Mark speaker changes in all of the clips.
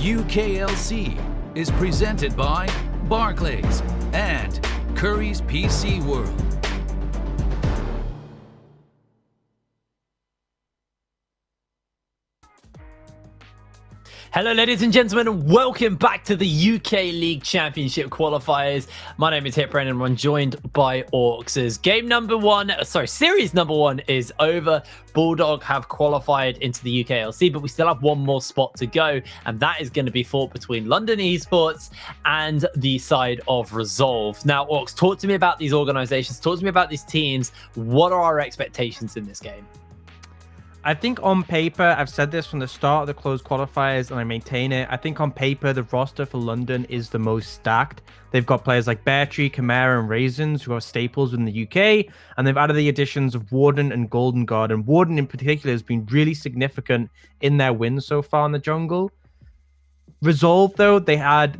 Speaker 1: UKLC is presented by Barclays and Curry's PC World.
Speaker 2: Hello ladies and gentlemen, and welcome back to the UK League Championship qualifiers. My name is Hitbrain and I'm joined by Orcs. Series number one is over. Bulldog have qualified into the UKLC, but we still have one more spot to go, and that is going to be fought between London Esports and the side of Resolve. Now, Orcs, talk to me about these organizations, talk to me about these teams. What are our expectations in this game?
Speaker 3: I think on paper, I've said this from the start of the closed qualifiers and I maintain it. I think on paper, the roster for London is the most stacked. They've got players like Beartree, Chimera, and Raisins, who are staples in the UK. And they've added the additions of Warden and Golden Guard. And Warden in particular has been really significant in their wins so far in the jungle. Resolve, though, they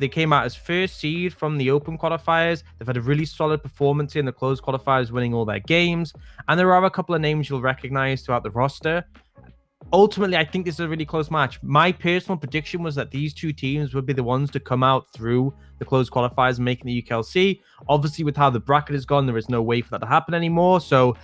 Speaker 3: came out as first seed from the open qualifiers. They've had a really solid performance in the closed qualifiers, winning all their games. And there are a couple of names you'll recognize throughout the roster. Ultimately, I think this is a really close match. My personal prediction was that these two teams would be the ones to come out through the closed qualifiers and making the UKLC. Obviously, with how the bracket has gone, there is no way for that to happen anymore. So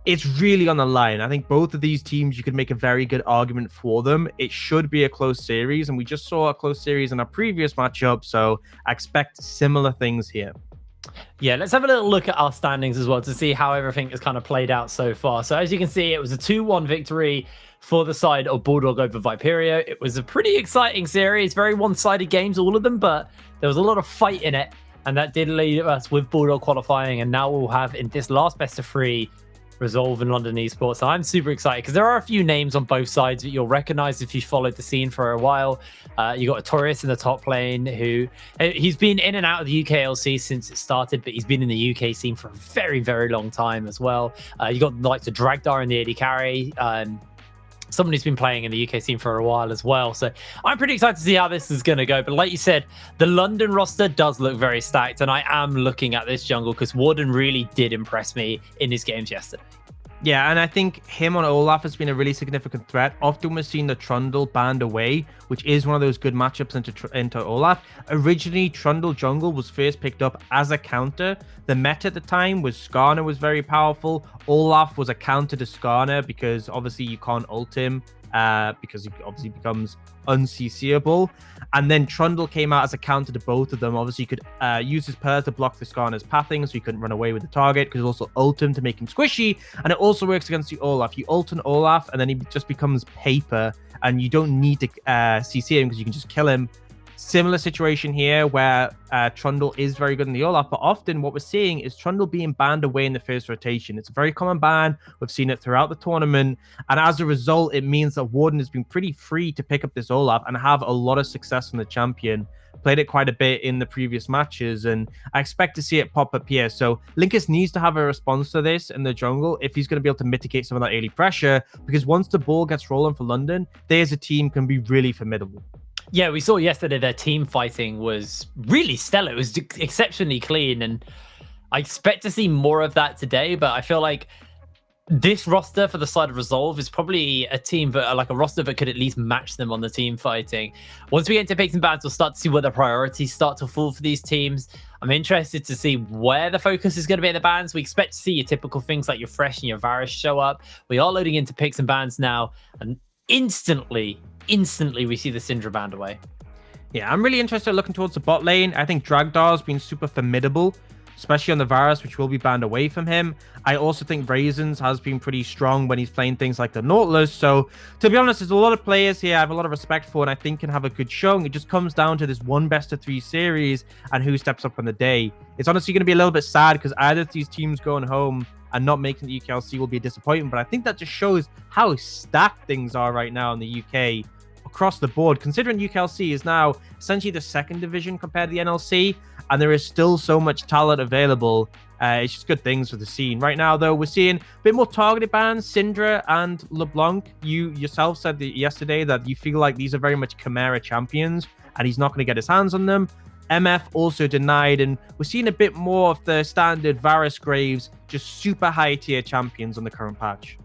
Speaker 3: it's really on the line. I think both of these teams, you could make a very good argument for them. It should be a close series, and we just saw a close series in our previous matchup, so I expect similar things here.
Speaker 2: Yeah, let's have a little look at our standings as well to see how everything has kind of played out so far. So as you can see, it was a 2-1 victory for the side of Bulldog over Viperio. It was a pretty exciting series, very one-sided games, all of them, but there was a lot of fight in it, and that did leave us with Bulldog qualifying, and now we'll have in this last best of three Resolve and London Esports. So I'm super excited because there are a few names on both sides that you'll recognize if you followed the scene for a while. You got a Taurus in the top lane who he's been in and out of the UKLC since it started, but he's been in the UK scene for a very, very long time as well. You got like the Dragdar in the AD carry. Someone who's been playing in the UK scene for a while as well. So I'm pretty excited to see how this is going to go. But like you said, the London roster does look very stacked. And I am looking at this jungle because Warden really did impress me in his games yesterday.
Speaker 3: Yeah, and I think him on Olaf has been a really significant threat. Often we're seeing the Trundle banned away, which is one of those good matchups into Olaf. Originally, Trundle jungle was first picked up as a counter. The meta at the time was Skarner was very powerful. Olaf was a counter to Skarner because obviously you can't ult him because he obviously becomes unCCable. And then Trundle came out as a counter to both of them. Obviously, you could use his Pearl to block the Skarner's pathing so he couldn't run away with the target. Because also ult him to make him squishy. And it also works against the Olaf. You ult an Olaf and then he just becomes paper. And you don't need to CC him because you can just kill him. Similar situation here where Trundle is very good in the Olaf, but often what we're seeing is Trundle being banned away in the first rotation. It's a very common ban. We've seen it throughout the tournament. And as a result, it means that Warden has been pretty free to pick up this Olaf and have a lot of success on the champion. Played it quite a bit in the previous matches, and I expect to see it pop up here. So Linkus needs to have a response to this in the jungle if he's going to be able to mitigate some of that early pressure, because once the ball gets rolling for London, they as a team can be really formidable.
Speaker 2: Yeah, we saw yesterday their team fighting was really stellar. It was exceptionally clean, and I expect to see more of that today, but I feel like this roster for the side of Resolve is probably a team that, like a roster that could at least match them on the team fighting. Once we get into picks and bans, we'll start to see where the priorities start to fall for these teams. I'm interested to see where the focus is going to be in the bans. We expect to see your typical things like your Fresh and your Varus show up. We are loading into picks and bans now, and instantly we see the Syndra banned away.
Speaker 3: Yeah, I'm really interested looking towards the bot lane. I think Dragdar's been super formidable, especially on the Varus, which will be banned away from him. I also think Raisins has been pretty strong when he's playing things like the Nautilus. So, to be honest, there's a lot of players here I have a lot of respect for and I think can have a good showing. It just comes down to this one best of three series and who steps up on the day. It's honestly going to be a little bit sad because either of these teams going home and not making the UKLC will be a disappointment. But I think that just shows how stacked things are right now in the UK across the board, considering UKLC is now essentially the second division compared to the NLC, and there is still so much talent available. It's just good things for the scene. Right now, though, we're seeing a bit more targeted bans. Syndra and LeBlanc, you yourself said that yesterday that you feel like these are very much Chimera champions, and he's not going to get his hands on them. MF also denied, and we're seeing a bit more of the standard Varus Graves, just super high tier champions on the current patch.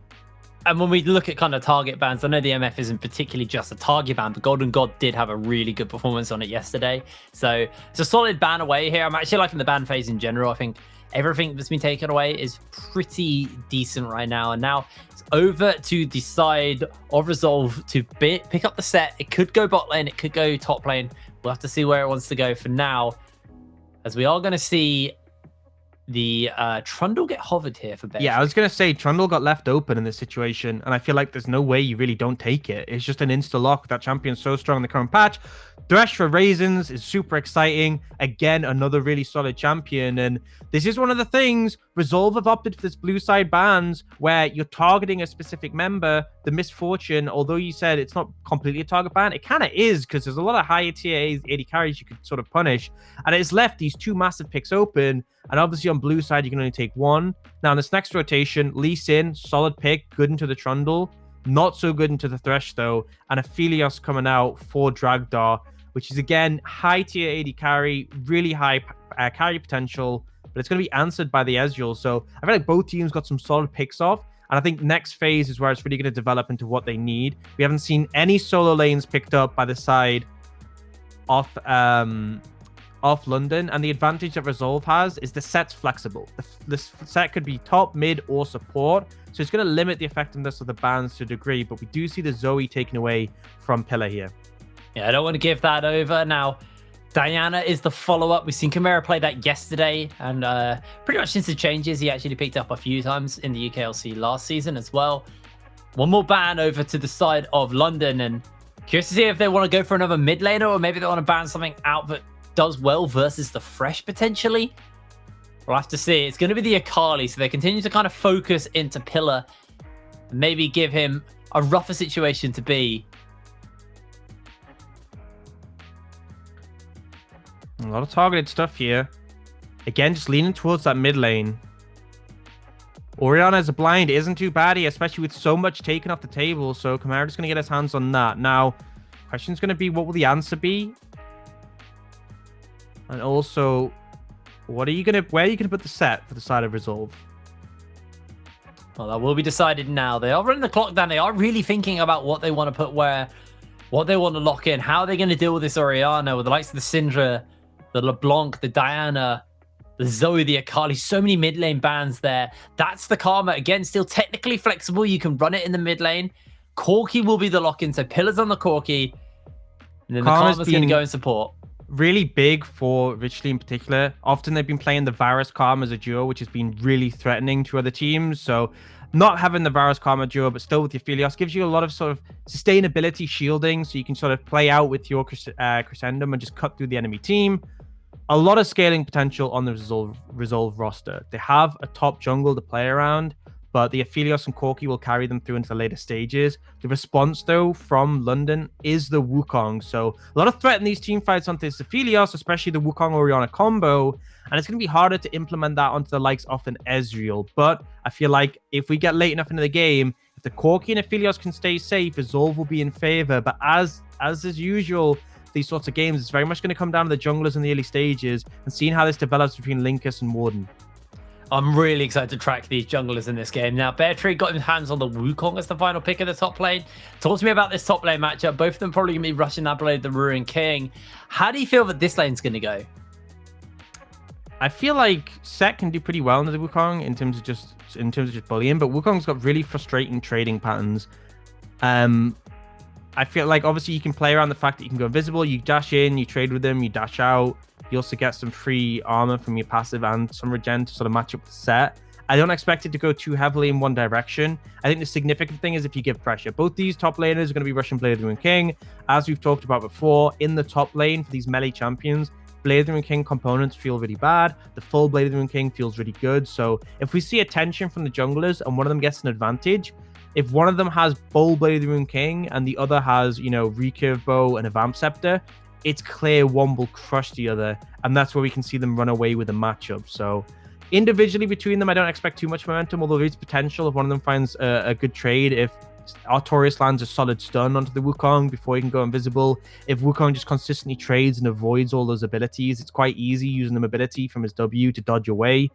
Speaker 2: And when we look at kind of target bans, I know the MF isn't particularly just a target ban, but Golden God did have a really good performance on it yesterday. So it's a solid ban away here. I'm actually liking the ban phase in general. I think everything that's been taken away is pretty decent right now. And now it's over to the side of Resolve to pick up the set. It could go bot lane. It could go top lane. We'll have to see where it wants to go for now, as we are going to see the Trundle get hovered here for Bear.
Speaker 3: Yeah, I was going to say Trundle got left open in this situation, and I feel like there's no way you really don't take it. It's just an insta-lock. That champion's so strong in the current patch. Thresh for Raisins is super exciting. Again, another really solid champion, and this is one of the things Resolve have opted for this blue side bans where you're targeting a specific member. The Misfortune, although you said it's not completely a target ban, it kind of is, because there's a lot of higher tier AD carries you could sort of punish, and it's left these two massive picks open. And obviously on blue side, you can only take one. Now in this next rotation, Lee Sin, solid pick, good into the Trundle. Not so good into the Thresh though. And Aphelios coming out for Dragdar, which is again, high tier AD carry, really high carry potential, but it's going to be answered by the Ezreal. So I feel like both teams got some solid picks off. And I think next phase is where it's really going to develop into what they need. We haven't seen any solo lanes picked up by the side off London, and the advantage that Resolve has is the set's flexible. The set could be top, mid, or support, so it's going to limit the effectiveness of the bans to a degree, but we do see the Zoe taken away from Pillar here.
Speaker 2: Yeah, I don't want to give that over. Now, Diana is the follow-up. We've seen Chimera play that yesterday, and pretty much since the changes, he actually picked up a few times in the UKLC last season as well. One more ban over to the side of London, and curious to see if they want to go for another mid laner, or maybe they want to ban something out that does well versus the Fresh potentially. We'll have to see. It's going to be the Akali, so they continue to kind of focus into Pillar, maybe give him a rougher situation to be.
Speaker 3: A lot of targeted stuff here. Again, just leaning towards that mid lane. Orianna as a blind isn't too bad here, especially with so much taken off the table, so Chimera just going to get his hands on that. Now, question's going to be, what will the answer be? And also, where are you gonna put the set for the side of Resolve?
Speaker 2: Well, that will be decided now. They are running the clock down. They are really thinking about what they want to put where, what they want to lock in, how they're going to deal with this Orianna, with the likes of the Syndra, the LeBlanc, the Diana, the Zoe, the Akali. So many mid lane bans there. That's the Karma. Again, still technically flexible. You can run it in the mid lane. Corki will be the lock-in. So Pillar's on the Corki. And then the Karma's going to go in support.
Speaker 3: Really big for Richly in particular. Often they've been playing the Varus Karma as a duo, which has been really threatening to other teams. So not having the Varus Karma duo, but still with the Aphelios, gives you a lot of sort of sustainability shielding, so you can sort of play out with your Crescendum and just cut through the enemy team. A lot of scaling potential on the Resolve roster. They have a top jungle to play around, but the Aphelios and Corki will carry them through into the later stages. The response, though, from London is the Wukong. So a lot of threat in these team fights onto this Aphelios, especially the Wukong-Orianna combo. And it's going to be harder to implement that onto the likes of an Ezreal. But I feel like if we get late enough into the game, if the Corki and Aphelios can stay safe, Resolve will be in favor. But as is usual, these sorts of games, it's very much going to come down to the junglers in the early stages and seeing how this develops between Linkus and Warden.
Speaker 2: I'm really excited to track these junglers in this game. Now, Beartree got his hands on the Wukong as the final pick of the top lane. Talk to me about this top lane matchup. Both of them probably going to be rushing that blade, the Ruin King. How do you feel that this lane's going to go?
Speaker 3: I feel like Set can do pretty well into the Wukong in terms of just bullying, but Wukong's got really frustrating trading patterns. I feel like obviously you can play around the fact that you can go invisible, you dash in, you trade with them, you dash out. You also get some free armor from your passive and some regen to sort of match up the set. I don't expect it to go too heavily in one direction. I think the significant thing is if you give pressure. Both these top laners are going to be rushing Blade of the Ruin King. As we've talked about before, in the top lane for these melee champions, Blade of the Ruin King components feel really bad. The full Blade of the Ruin King feels really good. So if we see attention from the junglers and one of them gets an advantage, if one of them has full Blade of the Ruin King and the other has, you know, recurve bow and a Vamp Scepter, it's clear one will crush the other, and that's where we can see them run away with a matchup. So individually between them, I don't expect too much momentum, although there is potential if one of them finds a good trade. If Artorias lands a solid stun onto the Wukong before he can go invisible, if Wukong just consistently trades and avoids all those abilities, it's quite easy using the mobility from his W to dodge away.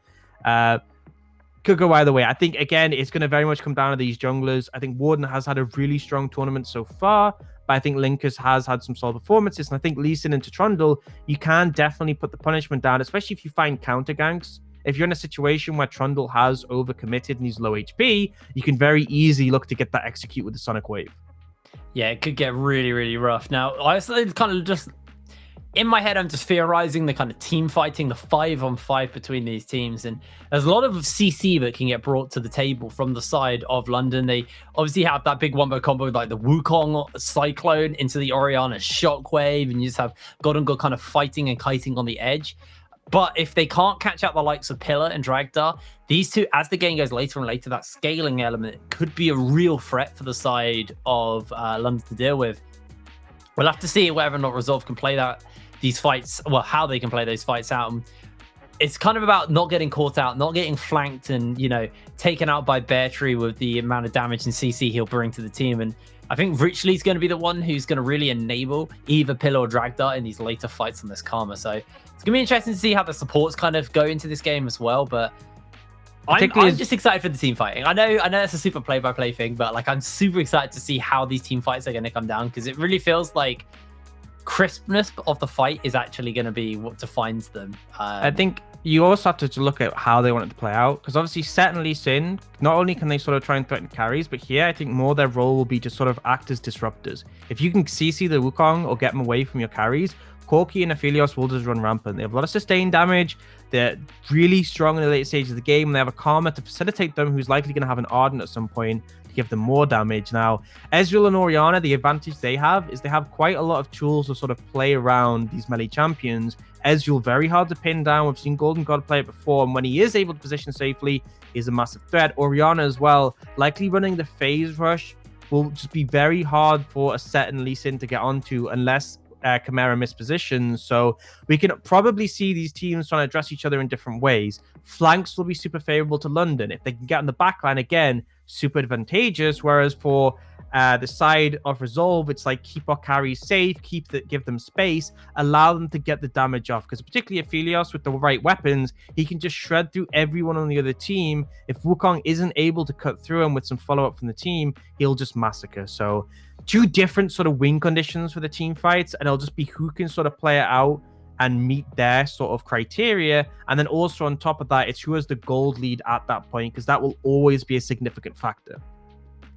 Speaker 3: could go either way. I think, again, it's going to very much come down to these junglers. I think Warden has had a really strong tournament so far, but I think Linkus has had some solid performances. And I think Lee Sin into Trundle, you can definitely put the punishment down, especially if you find counter ganks. If you're in a situation where Trundle has overcommitted and he's low HP, you can very easily look to get that execute with the Sonic Wave.
Speaker 2: Yeah, it could get really, really rough. Now, I kind of just... in my head, I'm just theorizing the kind of team fighting, the 5-on-5 between these teams. And there's a lot of CC that can get brought to the table from the side of London. They obviously have that big wombo combo with like the Wukong Cyclone into the Orianna Shockwave. And you just have God and God kind of fighting and kiting on the edge. But if they can't catch out the likes of Pillar and Dragdar, these two, as the game goes later and later, that scaling element could be a real threat for the side of London to deal with. We'll have to see whether or not Resolve can play these fights, well, how they can play those fights out. It's kind of about not getting caught out, not getting flanked and, you know, taken out by Bear Tree with the amount of damage and CC he'll bring to the team. And I think Richley's going to be the one who's going to really enable either Pillar or Dragdar in these later fights on this Karma. So it's going to be interesting to see how the supports kind of go into this game as well. But I'm just excited for the team fighting. I know it's a super play-by-play thing, but like I'm super excited to see how these team fights are going to come down, because it really feels like crispness of the fight is actually going to be what defines them.
Speaker 3: I think you also have to look at how they want it to play out, because obviously Set and Lee Sin, not only can they sort of try and threaten carries, but here I think more their role will be to sort of act as disruptors. If you can CC the Wukong or get them away from your carries, Corki and Aphelios will just run rampant. They have a lot of sustained damage. They're really strong in the late stages of the game, and they have a Karma to facilitate them, who's likely going to have an Ardent at some point to give them more damage. Now, Ezreal and Orianna, the advantage they have is they have quite a lot of tools to sort of play around these melee champions. Ezreal, very hard to pin down. We've seen Golden God play it before, and when he is able to position safely, is a massive threat. Orianna as well, likely running the phase rush will just be very hard for a Set and Lee Sin to get onto unless Chimera mispositions. So we can probably see these teams trying to address each other in different ways. Flanks will be super favorable to London. If they can get on the backline again, super advantageous. Whereas for the side of Resolve, it's like keep our carries safe, give them space, allow them to get the damage off. Because particularly Aphelios with the right weapons, he can just shred through everyone on the other team. If Wukong isn't able to cut through him with some follow-up from the team, he'll just massacre. So two different sort of win conditions for the team fights, and it'll just be who can sort of play it out and meet their sort of criteria. And then also on top of that, it's who has the gold lead at that point, because that will always be a significant factor.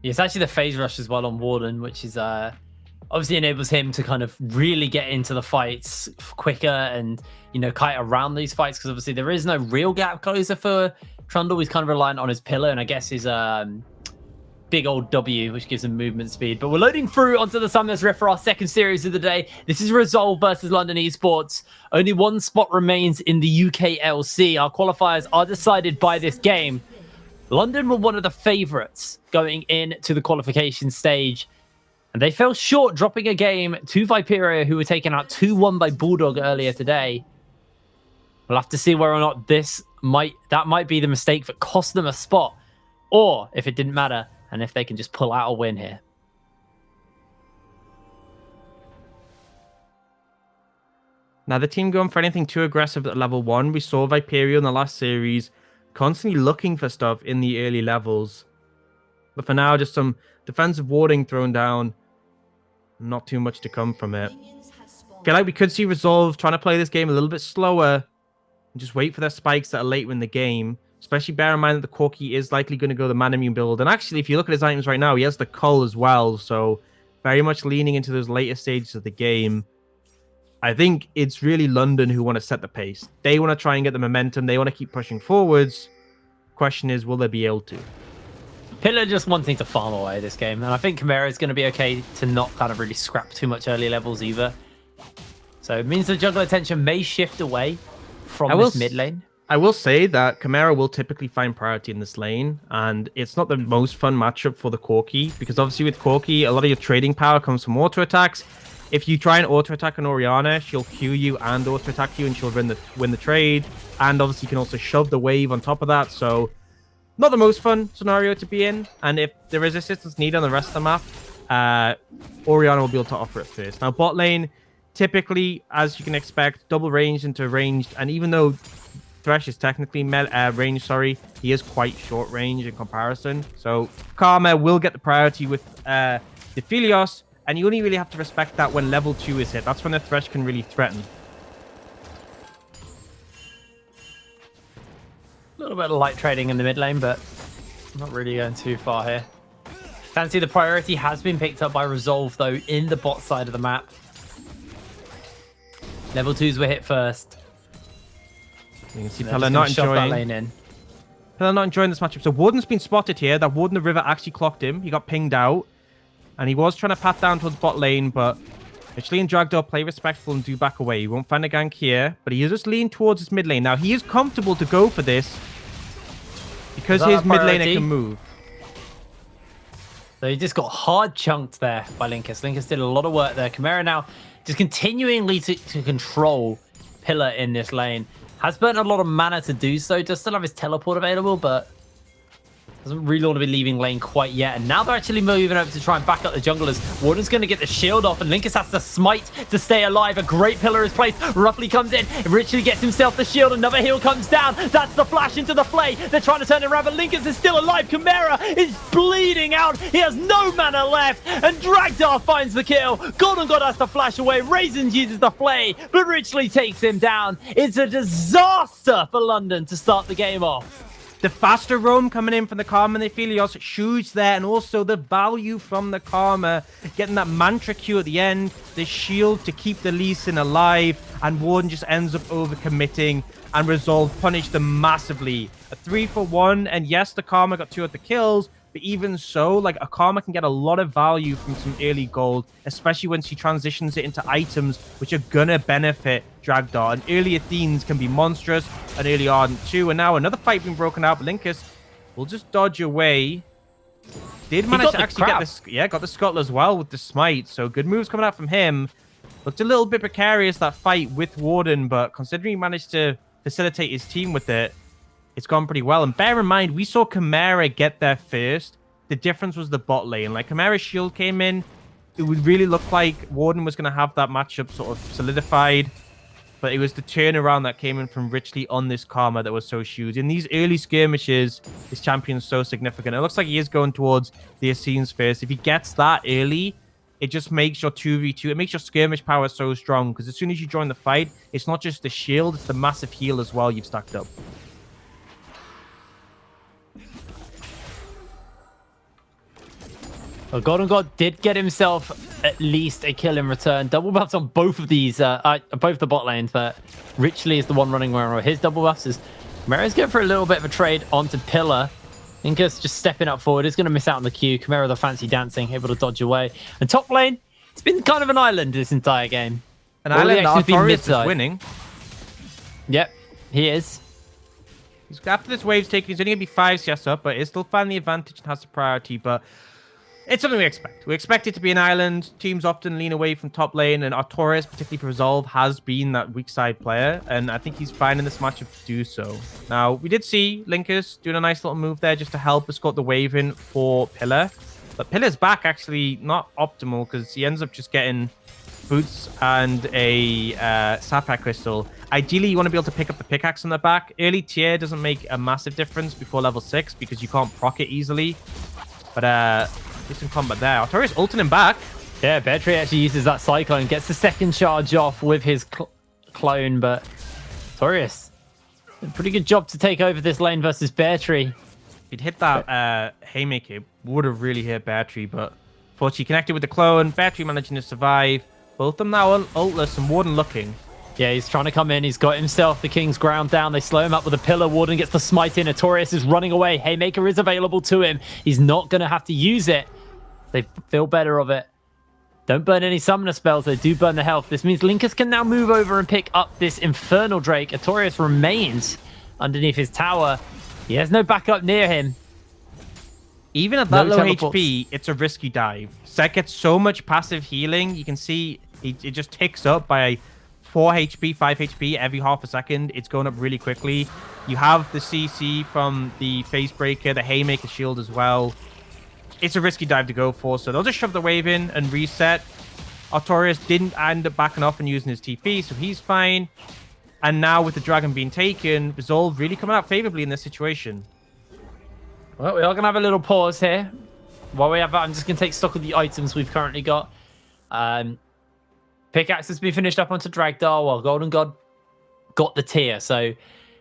Speaker 2: Yeah, it's actually the phase rush as well on Warden, which is obviously enables him to kind of really get into the fights quicker and, you know, kite around these fights, because obviously there is no real gap closer for Trundle. He's kind of reliant on his Pillar and I guess his big old W, which gives him movement speed. But we're loading through onto the Summoners Rift for our second series of the day. This is Resolve versus London Esports. Only one spot remains in the UKLC. Our qualifiers are decided by this game. London were one of the favorites going into the qualification stage, and they fell short, dropping a game to Viperia, who were taken out 2-1 by Bulldog earlier today. We'll have to see whether or not that might be the mistake that cost them a spot, or if it didn't matter, and if they can just pull out a win here.
Speaker 3: Now, the team going for anything too aggressive at level 1. We saw Viperia in the last series constantly looking for stuff in the early levels. But for now, just some defensive warding thrown down. Not too much to come from it. I feel like we could see Resolve trying to play this game a little bit slower and just wait for their spikes that are later in the game. Especially bear in mind that the Corki is likely going to go the Manamune build. And actually, if you look at his items right now, he has the Cull as well. So very much leaning into those later stages of the game. I think it's really London who want to set the pace. They want to try and get the momentum. They want to keep pushing forwards. Question is, will they be able to?
Speaker 2: Pillar just wanting to farm away this game. And I think Chimera is going to be okay to not kind of really scrap too much early levels either. So it means the jungle attention may shift away from this mid lane.
Speaker 3: I will say that Chimera will typically find priority in this lane, and it's not the most fun matchup for the Corki, because obviously with Corki, a lot of your trading power comes from auto attacks. If you try and auto attack an Orianna, she'll Q you and auto attack you, and she'll win the trade. And obviously you can also shove the wave on top of that, so not the most fun scenario to be in. And if there is assistance needed on the rest of the map, Orianna will be able to offer it first. Now bot lane, typically, as you can expect, double ranged into ranged, and even though Thresh is technically range, sorry. He is quite short range in comparison. So Karma will get the priority with the Philios, and you only really have to respect that when level 2 is hit. That's when the Thresh can really threaten.
Speaker 2: A little bit of light trading in the mid lane, but not really going too far here. Fancy the priority has been picked up by Resolve, though, in the bot side of the map. Level 2s were hit first.
Speaker 3: You can see Pella not enjoying. Pella not enjoying this matchup. So Warden's been spotted here. That Warden the River actually clocked him. He got pinged out. And he was trying to pat down towards bot lane, but Mitchley and Dragdor play respectful and do back away. He won't find a gank here, but he is just leaning towards his mid lane. Now, he is comfortable to go for this because his mid laner can move.
Speaker 2: So he just got hard chunked there by Linkus. Linkus did a lot of work there. Chimera now just continually to control Pillar in this lane. Has burnt a lot of mana to do so. Does still have his teleport available, but doesn't really want to be leaving lane quite yet. And now they're actually moving over to try and back up the junglers. Warden's going to get the shield off, and Linkus has to smite to stay alive. A great pillar is placed. Roughly comes in. Richly gets himself the shield. Another heal comes down. That's the flash into the flay. They're trying to turn it around, but Linkus is still alive. Chimera is bleeding out. He has no mana left, and Dragdar finds the kill. Golden God has to flash away. Raisins uses the flay, but Richly takes him down. It's a disaster for London to start the game off.
Speaker 3: The faster roam coming in from the Karma and the Philios, huge there, and also the value from the Karma, getting that Mantra Q at the end, the shield to keep the Lee Sin alive, and Warden just ends up overcommitting, and Resolve punished them massively. A 3-for-1, and yes, the Karma got 2 of the kills, but even so, like, a Karma can get a lot of value from some early gold, especially when she transitions it into items which are gonna benefit Dragdar. And early Athenes can be monstrous, and early Ardent too. And now another fight being broken out, but Linkus will just dodge away. Did manage to actually get this. Yeah, got the Scuttle as well with the smite. So good moves coming out from him. Looked a little bit precarious, that fight with Warden, but considering he managed to facilitate his team with it, it's gone pretty well. And bear in mind, we saw Chimera get there first. The difference was the bot lane. Like, Chimera's shield came in. It would really look like Warden was going to have that matchup sort of solidified. But it was the turnaround that came in from Richly on this Karma that was so huge. In these early skirmishes, this champion's so significant. It looks like he is going towards the Essenes first. If he gets that early, it just makes your 2v2, it makes your skirmish power so strong. Because as soon as you join the fight, it's not just the shield, it's the massive heal as well you've stacked up.
Speaker 2: Well, Golden God did get himself at least a kill in return. Double buffs on both of these, both the bot lanes, but Richly is the one running around with his double buffs. As Chimera's going for a little bit of a trade onto Pillar. Linkus just stepping up forward. He's going to miss out on the Q. Chimera the fancy dancing, able to dodge away. And top lane, it's been kind of an island this entire game.
Speaker 3: An island, Artorias is winning.
Speaker 2: Yep, he is.
Speaker 3: After this wave's taken, he's only going to be 5 CS up, but he'll still find the advantage and has the priority, but it's something we expect. We expect it to be an island. Teams often lean away from top lane, and Artorias, particularly for Resolve, has been that weak side player, and I think he's fine in this matchup to do so. Now, we did see Linkus doing a nice little move there just to help escort the wave in for Pillar, but Pillar's back actually not optimal because he ends up just getting boots and a Sapphire Crystal. Ideally, you want to be able to pick up the pickaxe on the back. Early tier doesn't make a massive difference before level 6 because you can't proc it easily, but some combat there. Artorias ulting him back.
Speaker 2: Yeah, Beartree actually uses that Cyclone, gets the second charge off with his clone, but Artorias did a pretty good job to take over this lane versus Beartree.
Speaker 3: If he'd hit that Haymaker, would have really hit Beartree, but fortunately connected with the clone. Beartree managing to survive. Both of them now ultless and Warden looking.
Speaker 2: Yeah, he's trying to come in. He's got himself the King's Ground down. They slow him up with a pillar. Warden gets the smite in. Artorias is running away. Haymaker is available to him. He's not going to have to use it. They feel better of it. Don't burn any summoner spells. They do burn the health. This means Linkus can now move over and pick up this Infernal Drake. Artorias remains underneath his tower. He has no backup near him.
Speaker 3: Even at that low HP, it's a risky dive. Set gets so much passive healing. You can see it just ticks up by 4 HP, 5 HP every half a second. It's going up really quickly. You have the CC from the Face Breaker, the Haymaker shield as well. It's a risky dive to go for, so they'll just shove the wave in and reset. Artorias didn't end up backing off and using his TP, so he's fine. And now with the dragon being taken, Resolve really coming out favorably in this situation.
Speaker 2: Well, we are going to have a little pause here. While we have that, I'm just going to take stock of the items we've currently got. Pickaxe has been finished up onto Dragdar, while Golden God got the tier. So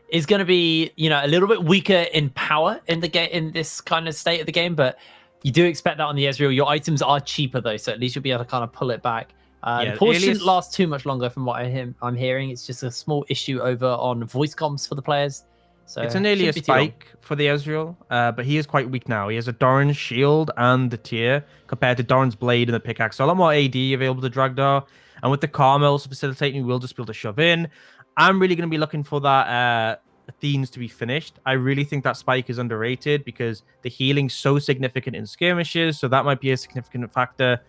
Speaker 2: it's going to be, you know, a little bit weaker in power in the game, in this kind of state of the game, but you do expect that on the Ezreal. Your items are cheaper though, so at least you'll be able to kind of pull it back. The pause shouldn't last too much longer from what I'm hearing. It's just a small issue over on voice comms for the players. So
Speaker 3: it's an earlier spike for the Ezreal, but he is quite weak now. He has a Doran's shield and the tier compared to Doran's blade and the pickaxe. So a lot more AD available to Dragdar. And with the Karma also facilitating, we'll just be able to shove in. I'm really going to be looking for that Athenes to be finished. I really think that spike is underrated because the healing's so significant in skirmishes. So that might be a significant factor.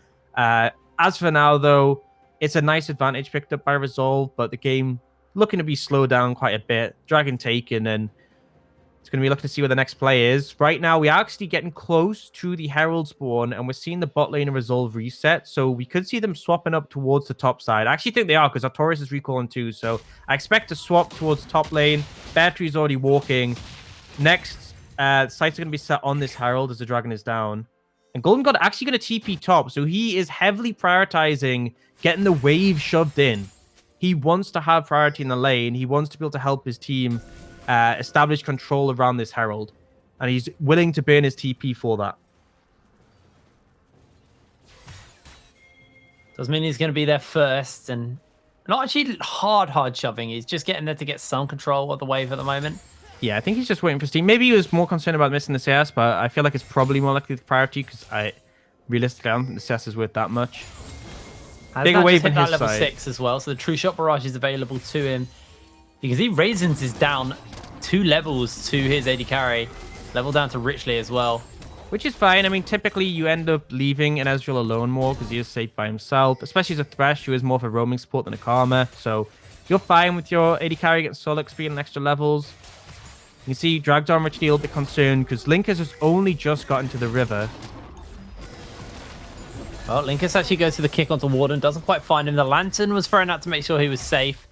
Speaker 3: As for now, though, it's a nice advantage picked up by Resolve, but the game looking to be slowed down quite a bit. Dragon taken, and it's going to be looking to see where the next play is. Right now, we are actually getting close to the Herald spawn, and we're seeing the bot lane and Resolve reset, so we could see them swapping up towards the top side. I actually think they are, because Artorias is recalling too, so I expect to swap towards top lane. Battery's already walking. Next, sights are going to be set on this Herald as the Dragon is down. And Golden God actually going to TP top, so he is heavily prioritizing getting the wave shoved in. He wants to have priority in the lane. He wants to be able to help his team establish control around this Herald. And he's willing to burn his TP for that.
Speaker 2: Does mean he's going to be there first. And not actually hard shoving. He's just getting there to get some control of the wave at the moment.
Speaker 3: Yeah, I think he's just waiting for Steam. Maybe he was more concerned about missing the CS, but I feel like it's probably more likely the priority because realistically, I don't think the CS is worth that much.
Speaker 2: Bigger wave hit that level 6 as well, so the True Shot Barrage is available to him. You can see Raisins is down 2 levels to his AD carry, level down to Richley as well.
Speaker 3: Which is fine. I mean, typically you end up leaving an Ezreal alone more because he is safe by himself, especially as a Thresh who is more of a roaming support than a Karma. So you're fine with your AD carry getting solo XP and extra levels. You can see Dragdar and Richley a little bit concerned because Linkus has only just got into the river.
Speaker 2: Well, Linkus actually goes for the kick onto Warden. Doesn't quite find him. The Lantern was thrown out to make sure he was safe.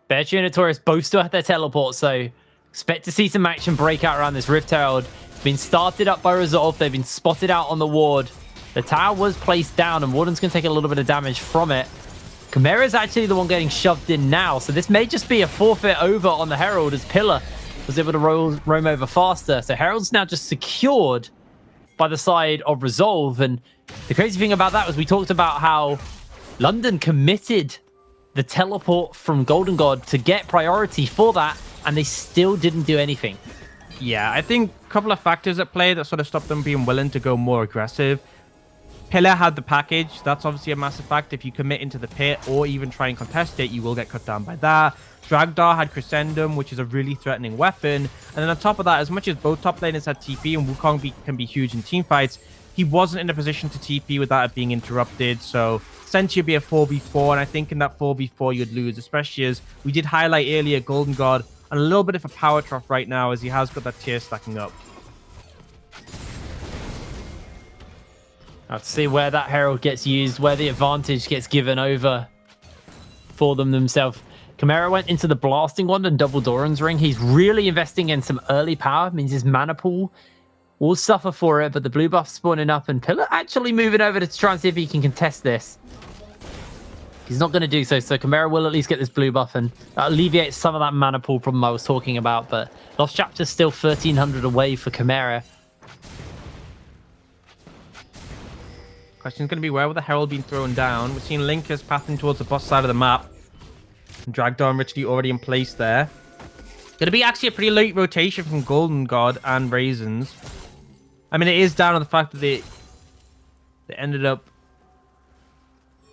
Speaker 2: Beartree and Artorias both still have their teleport, so expect to see some action break out around this Rift Herald. It's been started up by Resolve. They've been spotted out on the ward. The tower was placed down, and Warden's going to take a little bit of damage from it. Chimera is actually the one getting shoved in now, so this may just be a forfeit over on the Herald as Pillar was able to roam over faster. So Herald's now just secured by the side of Resolve, and the crazy thing about that was we talked about how London committed the teleport from Golden God to get priority for that, and they still didn't do anything.
Speaker 3: Yeah, I think a couple of factors at play that sort of stopped them being willing to go more aggressive. Pillar had the package. That's obviously a massive fact. If you commit into the pit or even try and contest it, you will get cut down by that. Dragdar had Crescendum, which is a really threatening weapon. And then on top of that, as much as both top laners had TP and Wukong can be huge in team fights, he wasn't in a position to TP without it being interrupted. So essentially it'd be a 4v4, and I think in that 4v4 you'd lose, especially as we did highlight earlier Golden God and a little bit of a power trough right now as he has got that tier stacking up.
Speaker 2: I have to see where that Herald gets used, where the advantage gets given over for themselves. Chimera went into the Blasting Wand and double Doran's Ring. He's really investing in some early power. Means his mana pool will suffer for it, but the blue buff spawning up and Pillar actually moving over to try and see if he can contest this. He's not going to do so, so Chimera will at least get this blue buff and alleviate some of that mana pool problem I was talking about, but Lost Chapter's still 1,300 away for Chimera.
Speaker 3: Question's going to be where will the Herald being thrown down? We're seeing Linkus pathing towards the boss side of the map. And Dragdar and Richley already in place there. Going to be actually a pretty late rotation from Golden God and Raisins. I mean, it is down to the fact that they ended up...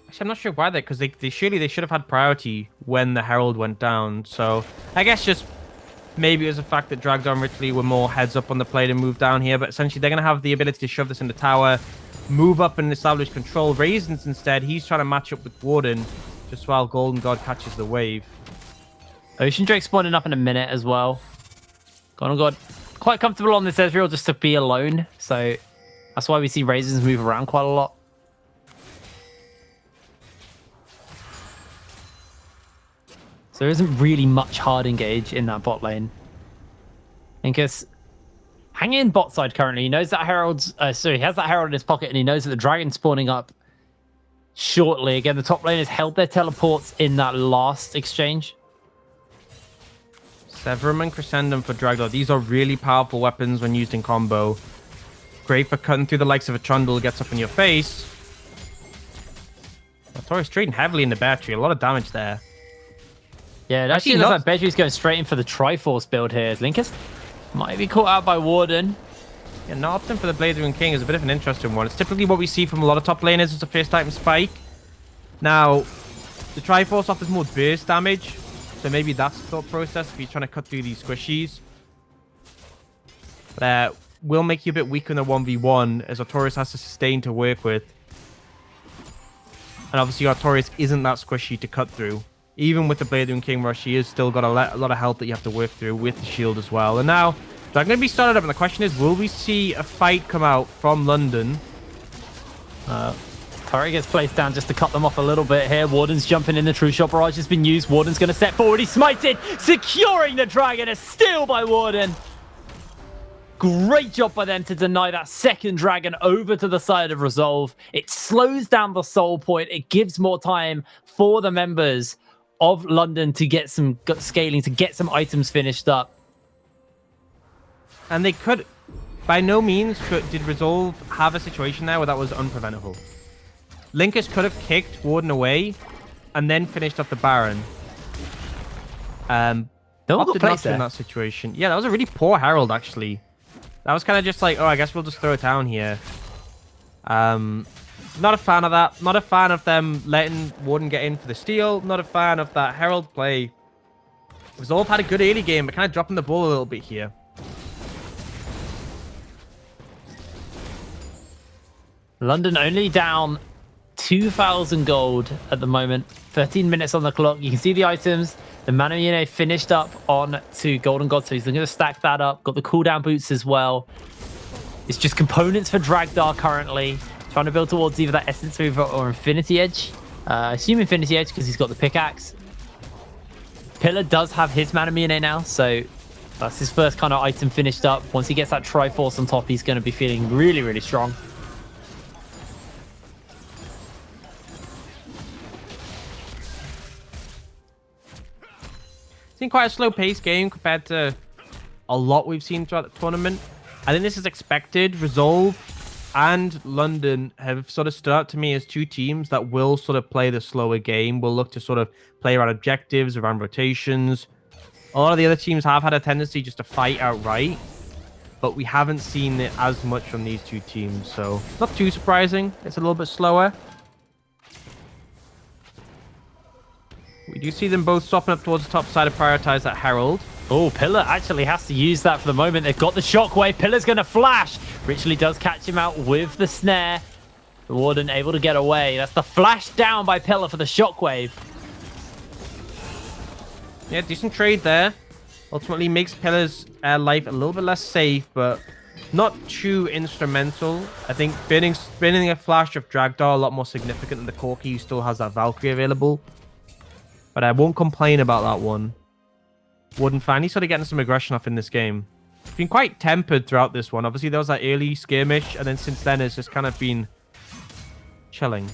Speaker 3: Actually, I'm not sure why because they surely they should have had priority when the Herald went down. So I guess just maybe it was the fact that Dragdar and Richley were more heads up on the play to move down here. But essentially, they're going to have the ability to shove this in the tower, move up and establish control. Raisins instead, he's trying to match up with Warden just while Golden God catches the wave.
Speaker 2: Ocean Drake spawning up in a minute as well. Golden God quite comfortable on this Ezreal just to be alone. So that's why we see Raisins move around quite a lot. So there isn't really much hard engage in that bot lane. Linkus hanging in bot side currently. He knows that Herald's... he has that Herald in his pocket, and he knows that the Dragon's spawning up shortly. Again, the top laners held their teleports in that last exchange.
Speaker 3: Severum and Crescendum for Dragdor. These are really powerful weapons when used in combo. Great for cutting through the likes of a Trundle, gets up in your face. Artorias trading heavily in the battery. A lot of damage there.
Speaker 2: Yeah, it actually looks like Bedry's going straight in for the Triforce build here. As Linkus might be caught out by Warden.
Speaker 3: Yeah, not opting for the Blazing King is a bit of an interesting one. It's typically what we see from a lot of top laners as a first item spike. Now, the Triforce offers more burst damage, so maybe that's the thought process if you're trying to cut through these squishies. But will make you a bit weaker in the 1v1, as Artorias has to sustain to work with. And obviously Artorias isn't that squishy to cut through. Even with the Blazing King rush, he has still got a lot of health that you have to work through with the shield as well. And now, they're going to be started up, and the question is, will we see a fight come out from London?
Speaker 2: Curry gets placed down just to cut them off a little bit here. Warden's jumping in. The True Shot Barrage has been used. Warden's going to step forward. He smites it, securing the Dragon. A steal by Warden. Great job by them to deny that second Dragon over to the side of Resolve. It slows down the soul point. It gives more time for the members of London to get some scaling, to get some items finished up.
Speaker 3: And they could, by no means did Resolve have a situation there where that was unpreventable. Linkus could have kicked Warden away and then finished up the Baron.
Speaker 2: No one got placed
Speaker 3: in that situation. Yeah, that was a really poor Herald, actually. That was kind of just like, oh, I guess we'll just throw it down here. Not a fan of that. Not a fan of them letting Warden get in for the steal. Not a fan of that Herald play. Resolve had a good early game, but kind of dropping the ball a little bit here.
Speaker 2: London only down 2,000 gold at the moment. 13 minutes on the clock. You can see the items. The Manamune finished up on to Golden God, so he's going to stack that up. Got the cooldown boots as well. It's just components for Dragdar currently. Trying to build towards either that Essence Mover or Infinity Edge. I assume Infinity Edge because he's got the pickaxe. Pillar does have his Manamune now, so that's his first kind of item finished up. Once he gets that Triforce on top, he's going to be feeling really, really strong.
Speaker 3: It's been quite a slow-paced game compared to a lot we've seen throughout the tournament. I think this is expected. Resolve and London have sort of stood out to me as two teams that will sort of play the slower game, will look to sort of play around objectives, around rotations. A lot of the other teams have had a tendency just to fight outright, but we haven't seen it as much from these two teams, so not too surprising. It's a little bit slower. We do see them both swapping up towards the top side to prioritize that Herald.
Speaker 2: Oh, Pillar actually has to use that for the moment. They've got the shockwave. Pillar's going to flash. Richley does catch him out with the snare. The Warden able to get away. That's the flash down by Pillar for the shockwave.
Speaker 3: Yeah, decent trade there. Ultimately makes Pillar's life a little bit less safe, but not too instrumental. I think spinning a flash of Dragdar a lot more significant than the Corki, who still has that Valkyrie available. But I won't complain about that one. Warden finally sort of getting some aggression off in this game. It's been quite tempered throughout this one. Obviously, there was that early skirmish, and then since then, it's just kind of been chilling.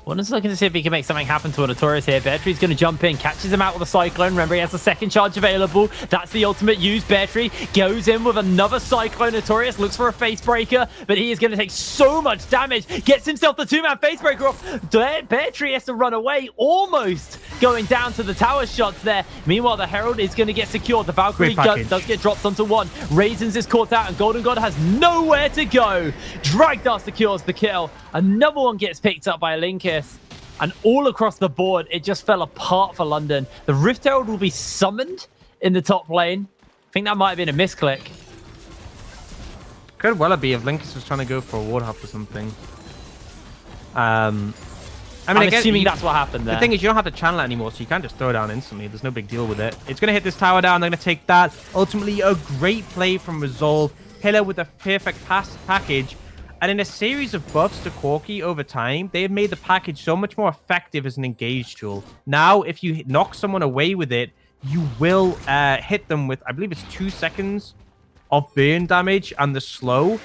Speaker 2: Warden's looking to see if he can make something happen to Artorias here. Beartree's going to jump in, catches him out with a Cyclone. Remember, he has the second charge available. That's the ultimate use. Beartree goes in with another Cyclone. Artorias looks for a face breaker, but he is going to take so much damage. Gets himself the two-man face breaker off. Beartree has to run away, almost going down to the tower shots there. Meanwhile, the Herald is going to get secured. The Valkyrie does get dropped onto one. Raisins is caught out, and Golden God has nowhere to go. Dragdar secures the kill. Another one gets picked up by Linkus. And all across the board, it just fell apart for London. The Rift Herald will be summoned in the top lane. I think that might have been a misclick.
Speaker 3: Could well be if Linkus was trying to go for a Warhawk or something. I'm
Speaker 2: assuming that's what happened there.
Speaker 3: The thing is, you don't have to channel it anymore, so you can't just throw it down instantly. There's no big deal with it. It's going to hit this tower down. They're going to take that. Ultimately, a great play from Resolve. Pillar with a perfect package. And in a series of buffs to Corki over time, they have made the package so much more effective as an engage tool. Now, if you knock someone away with it, you will hit them with, I believe it's 2 seconds of burn damage and the slow.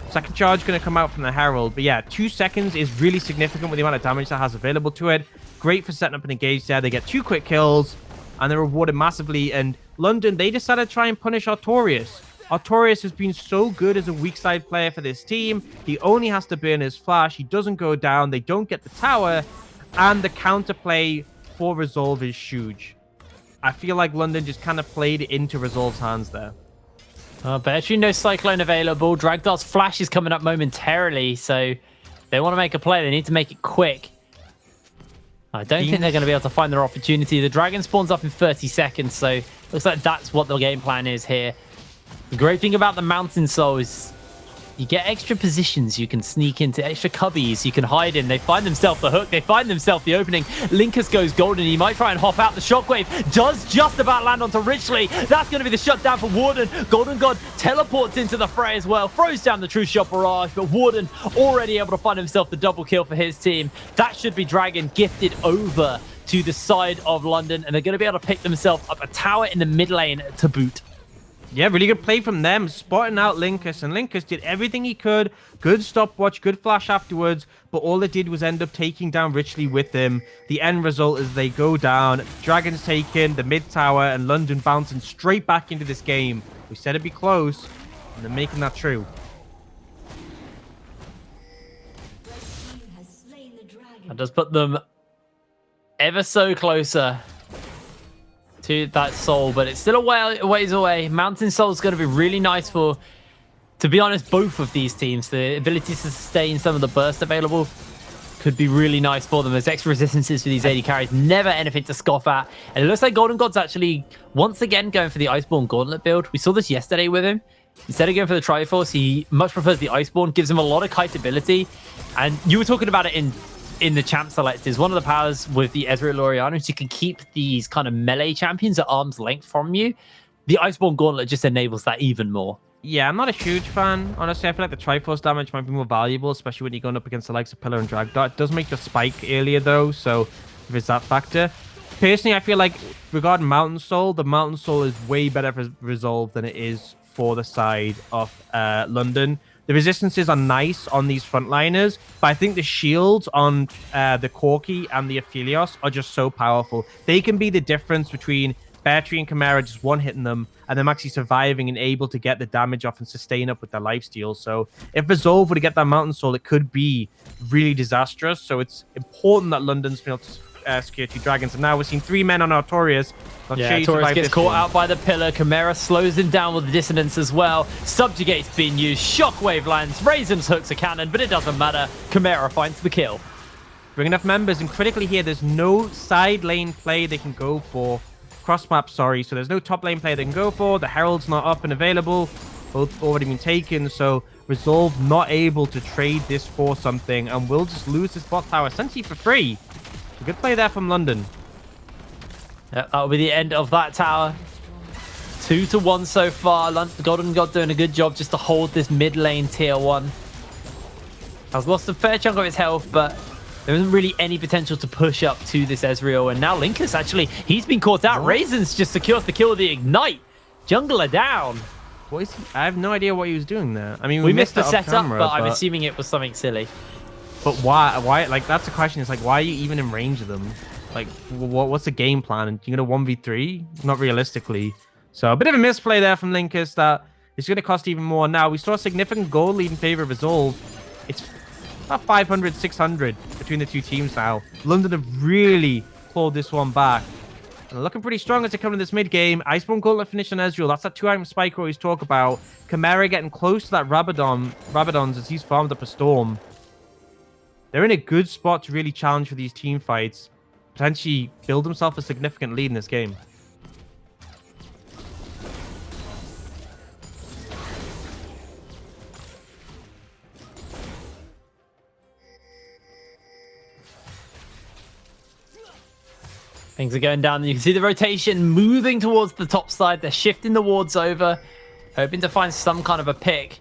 Speaker 3: Second charge going to come out from the Herald. But yeah, 2 seconds is really significant with the amount of damage that has available to it. Great for setting up an engage there. They get 2 quick kills and they're rewarded massively. And London, they decided to try and punish Artorias. Artorias has been so good as a weak side player for this team. He only has to burn his flash. He doesn't go down. They don't get the tower. And the counterplay for Resolve is huge. I feel like London just kind of played into Resolve's hands there.
Speaker 2: But actually no Cyclone available. Dragdar's flash is coming up momentarily. So they want to make a play. They need to make it quick. I don't think they're going to be able to find their opportunity. The dragon spawns up in 30 seconds. So looks like that's what the game plan is here. The great thing about the Mountain Soul is you get extra positions you can sneak into, extra cubbies you can hide in. They find themselves the hook. They find themselves the opening. Linkus goes golden. He might try and hop out. The shockwave does just about land onto Richley. That's going to be the shutdown for Warden. Golden God teleports into the fray as well. Throws down the True Shot Barrage. But Warden already able to find himself the double kill for his team. That should be Dragon gifted over to the side of London. And they're going to be able to pick themselves up a tower in the mid lane to boot.
Speaker 3: Yeah, really good play from them, spotting out Linkus, and Linkus did everything he could. Good stopwatch, good flash afterwards, but all it did was end up taking down Richley with him. The end result is they go down, Dragon's taken, the mid tower, and London bouncing straight back into this game. We said it'd be close, and they're making that true.
Speaker 2: That does put them ever so closer to that soul, but it's still a ways away. Mountain Soul is going to be really nice for, to be honest, both of these teams. The ability to sustain some of the burst available could be really nice for them. There's extra resistances for these AD carries, never anything to scoff at. And it looks like Golden God's actually once again going for the Iceborne Gauntlet build. We saw this yesterday with him. Instead of going for the Triforce, he much prefers the Iceborne, gives him a lot of kite ability. And you were talking about it in the champ select. Is one of the powers with the Ezreal Orianna is you can keep these kind of melee champions at arm's length from you. The Iceborne Gauntlet just enables that even more.
Speaker 3: Yeah, I'm not a huge fan. Honestly, I feel like the Triforce damage might be more valuable, especially when you're going up against the likes of Pillar and Dragdar. It does make the spike earlier, though, so there's that factor. Personally, I feel like regarding Mountain Soul, the Mountain Soul is way better for Resolve than it is for the side of London. The resistances are nice on these frontliners, but I think the shields on the Corki and the Aphelios are just so powerful. They can be the difference between Beartree and Chimera just one-hitting them and them actually surviving and able to get the damage off and sustain up with their lifesteal. So if Resolve were to get that Mountain Soul, it could be really disastrous. So it's important that London's been able to secure 2 dragons. And now we're seeing 3 men on Artorias.
Speaker 2: Yeah, Artorias gets caught out by the pillar. Chimera slows him down with the dissonance as well. Subjugate's being used. Shockwave lands. Raisins hooks a cannon, but it doesn't matter. Chimera finds the kill.
Speaker 3: Bring enough members, and critically here, there's no side lane play they can go for. Cross map, sorry. So there's no top lane play they can go for. The Herald's not up and available. Both already been taken. So Resolve not able to trade this for something, and will just lose this bot tower essentially for free. A good play there from London.
Speaker 2: Yeah, that'll be the end of that tower. 2-1 so far. Golden God doing a good job just to hold this mid lane tier 1. Has lost a fair chunk of his health, but there isn't really any potential to push up to this Ezreal. And now Linkus, actually, he's been caught out. Raisins just secures the kill with the Ignite. Jungler down.
Speaker 3: What is he? I have no idea what he was doing there. I mean,
Speaker 2: we missed the
Speaker 3: it off
Speaker 2: setup,
Speaker 3: camera,
Speaker 2: but I'm assuming it was something silly.
Speaker 3: But why? Like, that's the question. It's like, why are you even in range of them? Like, what's the game plan? You're going to 1v3? Not realistically. So, a bit of a misplay there from Linkus that is going to cost even more. Now, we saw a significant goal lead in favor of Resolve. It's about 500, 600 between the two teams now. London have really clawed this one back. And they're looking pretty strong as they come in this mid-game. Iceborne Gauntlet finish on Ezreal. That's that 2-item spike we always talk about. Chimera getting close to that Rabadons as he's farmed up a Storm. They're in a good spot to really challenge for these team fights. Potentially build himself a significant lead in this game.
Speaker 2: Things are going down. You can see the rotation moving towards the top side. They're shifting the wards over, hoping to find some kind of a pick.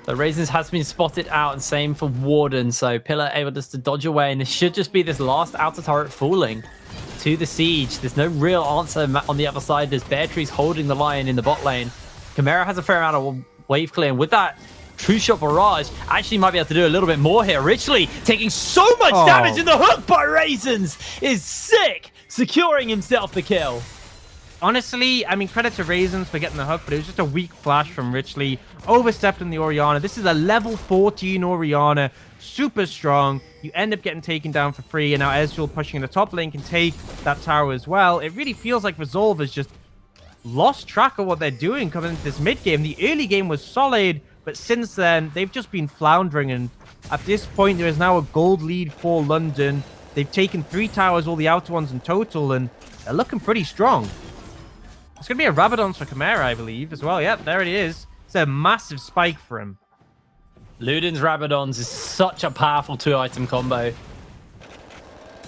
Speaker 2: The Raisins has been spotted out, and same for Warden. So Pillar able just to dodge away, and this should just be this last outer turret falling to the siege. There's no real answer on the other side. There's Beartree's holding the line in the bot lane. Chimera has a fair amount of wave clear, and with that True Shot Barrage, actually might be able to do a little bit more here. Richley taking so much damage, and the hook by Raisins is sick, securing himself the kill.
Speaker 3: Honestly, I mean, credit to Raisins for getting the hook, but it was just a weak flash from Richley. Overstepped in the Orianna. This is a level 14 Orianna. Super strong. You end up getting taken down for free, and now Ezreal pushing in the top lane can take that tower as well. It really feels like Resolve has just lost track of what they're doing coming into this mid game. The early game was solid, but since then, they've just been floundering, and at this point, there is now a gold lead for London. They've taken 3 towers, all the outer ones in total, and they're looking pretty strong. It's going to be a Rabadon for Chimera, I believe, as well. Yep, there it is. It's a massive spike for him.
Speaker 2: Luden's Rabadons is such a powerful 2-item combo.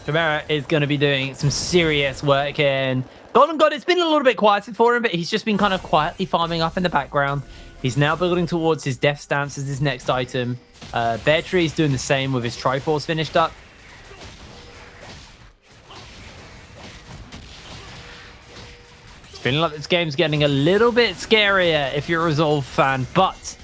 Speaker 2: Chimera is going to be doing some serious work here. And Golden God, it's been a little bit quieter for him, but he's just been kind of quietly farming up in the background. He's now building towards his Death Stance as his next item. Beartree's doing the same with his Triforce finished up. Feeling like this game's getting a little bit scarier if you're a Resolve fan, but